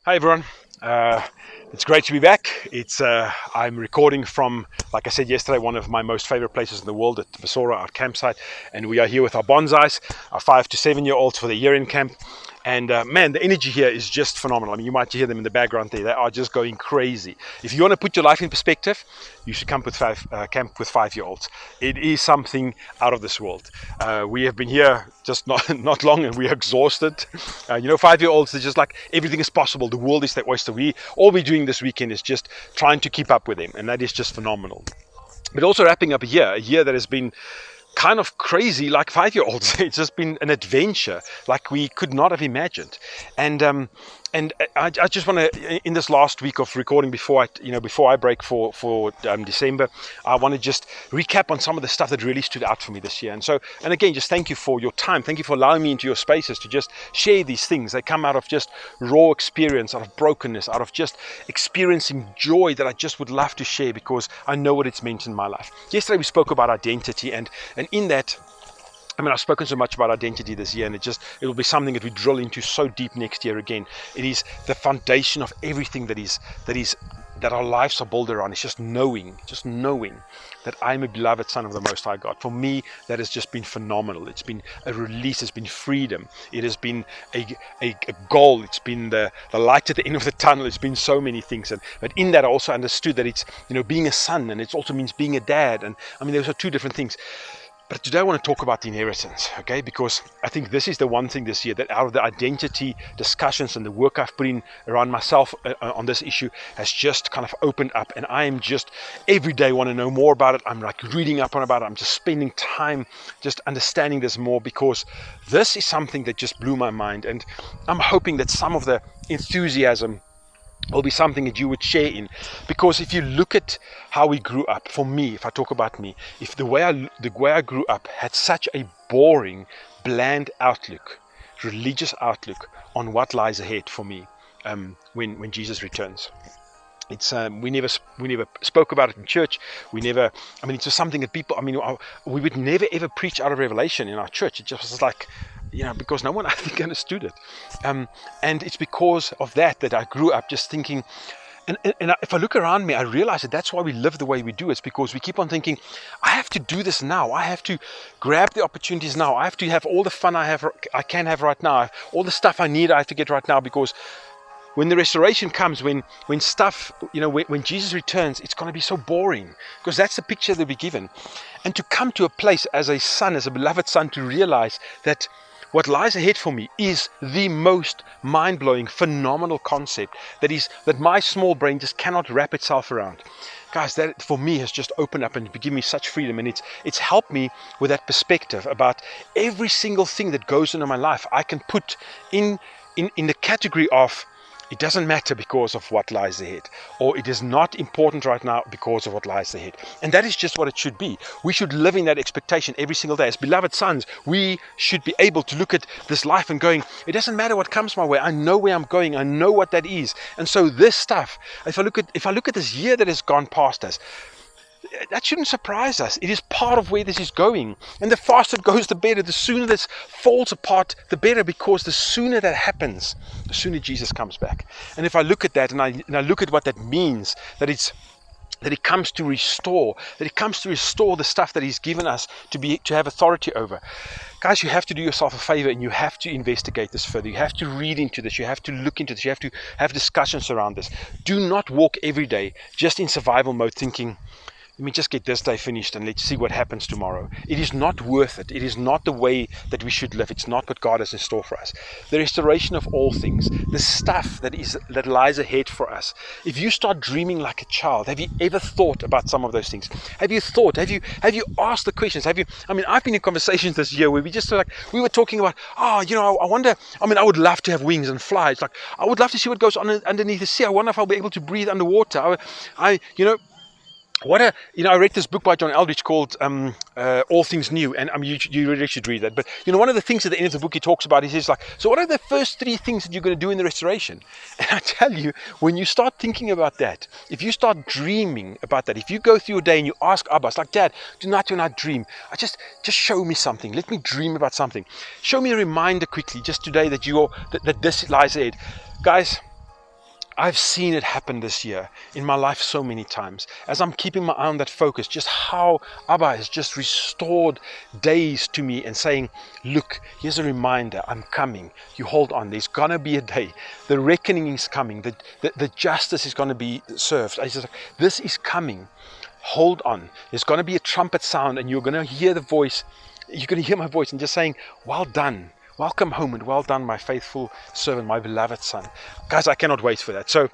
Hi everyone. It's great to be back. I'm recording from, like I said yesterday, one of my most favorite places in the world, at Vasora, our campsite, and we are here with our bonsais, our 5 to 7 year olds for the year-end camp. And man, the energy here is just phenomenal. I mean, you might hear them in the background there. They are just going crazy. If you want to put your life in perspective, you should camp with 5 year olds. It is something out of this world. We have been here just not long, and we're exhausted. 5 year olds, they're just like, everything is possible. The world is their oyster. All we're doing this weekend is just trying to keep up with them, and that is just phenomenal. But also wrapping up a year that has been kind of crazy, like 5 year olds. It's just been an adventure like we could not have imagined. And I just want to, in this last week of recording before I break for December, I want to just recap on some of the stuff that really stood out for me this year. And again, just thank you for your time. Thank you for allowing me into your spaces to just share these things. They come out of just raw experience, out of brokenness, out of just experiencing joy that I just would love to share, because I know what it's meant in my life. Yesterday we spoke about identity, and in that, I mean, I've spoken so much about identity this year, and it will be something that we drill into so deep next year again. It is the foundation of everything that our lives are built around. It's just knowing that I'm a beloved son of the Most High God. For me, that has just been phenomenal. It's been a release. It's been freedom. It has been a goal. It's been the light at the end of the tunnel. It's been so many things. But in that, I also understood that it's, being a son, and it also means being a dad. And I mean, those are two different things. But today I want to talk about the inheritance, okay? Because I think this is the one thing this year that, out of the identity discussions and the work I've put in around myself on this issue, has just kind of opened up. And I am just, every day, want to know more about it. I'm like reading up on about it. I'm just spending time just understanding this more, because this is something that just blew my mind. And I'm hoping that some of the enthusiasm will be something that you would share in. Because if you look at how we grew up, for me, if I talk about me, if the way I grew up had such a boring, bland outlook, religious outlook on what lies ahead for me when Jesus returns. It's we never spoke about it in church. It's just something that people, we would never ever preach out of Revelation in our church. It just was like, because no one, I think, understood it. And it's because of that I grew up just thinking, and if I look around me, I realize that that's why we live the way we do. It's because we keep on thinking, I have to do this now. I have to grab the opportunities now. I have to have all the fun I can have right now. All the stuff I need, I have to get right now, because when the restoration comes, when Jesus returns, it's going to be so boring, because that's the picture that we're given. And to come to a place as a son, as a beloved son, to realize that what lies ahead for me is the most mind-blowing, phenomenal concept that my small brain just cannot wrap itself around. Guys, that for me has just opened up and given me such freedom, and it's helped me with that perspective about every single thing that goes into my life. I can put in the category of, it doesn't matter because of what lies ahead, or it is not important right now because of what lies ahead. And that is just what it should be. We should live in that expectation every single day. As beloved sons, we should be able to look at this life and going, it doesn't matter what comes my way. I know where I'm going. I know what that is. And so this stuff, if I look at this year that has gone past us, that shouldn't surprise us. It is part of where this is going. And the faster it goes, the better. The sooner this falls apart, the better, because the sooner that happens, the sooner Jesus comes back. And if I look at that and I look at what that means, that it comes to restore, the stuff that He's given us to have authority over. Guys, you have to do yourself a favor, and you have to investigate this further. You have to read into this. You have to look into this. You have to have discussions around this. Do not walk every day just in survival mode thinking, let me just get this day finished and let's see what happens tomorrow. It is not worth it. It is not the way that we should live. It's not what God has in store for us. The restoration of all things, the stuff that lies ahead for us. If you start dreaming like a child, have you ever thought about some of those things? Have you asked the questions? I've been in conversations this year where we were talking about, I wonder, I would love to have wings and fly. It's like, I would love to see what goes on underneath the sea. I wonder if I'll be able to breathe underwater. I read this book by John Eldridge called All Things New, and you really should read that. But one of the things at the end of the book he talks about is like, so what are the first 3 things that you're going to do in the restoration? And I tell you, when you start thinking about that, if you start dreaming about that, if you go through your day and you ask Abba, it's like, Dad, tonight when I dream, just show me something. Let me dream about something. Show me a reminder quickly, just today, that this lies ahead. Guys, I've seen it happen this year in my life so many times. As I'm keeping my eye on that focus, just how Abba has just restored days to me and saying, look, here's a reminder, I'm coming. You hold on, there's going to be a day. The reckoning is coming. The justice is going to be served. I just, this is coming. Hold on. There's going to be a trumpet sound and you're going to hear the voice. You're going to hear my voice and just saying, well done. Welcome home and well done, my faithful servant, my beloved son. Guys, I cannot wait for that. So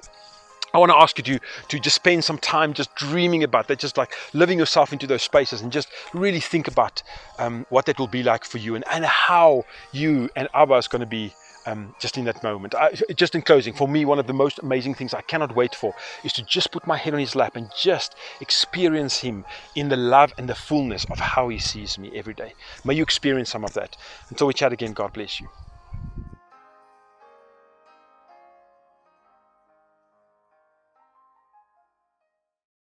I want to ask you to just spend some time just dreaming about that, just like living yourself into those spaces and just really think about what that will be like for you and how you and Abba is going to be just in that moment. Just in closing, for me, one of the most amazing things I cannot wait for is to just put my head on his lap and just experience him in the love and the fullness of how he sees me every day. May you experience some of that. Until we chat again, God bless you.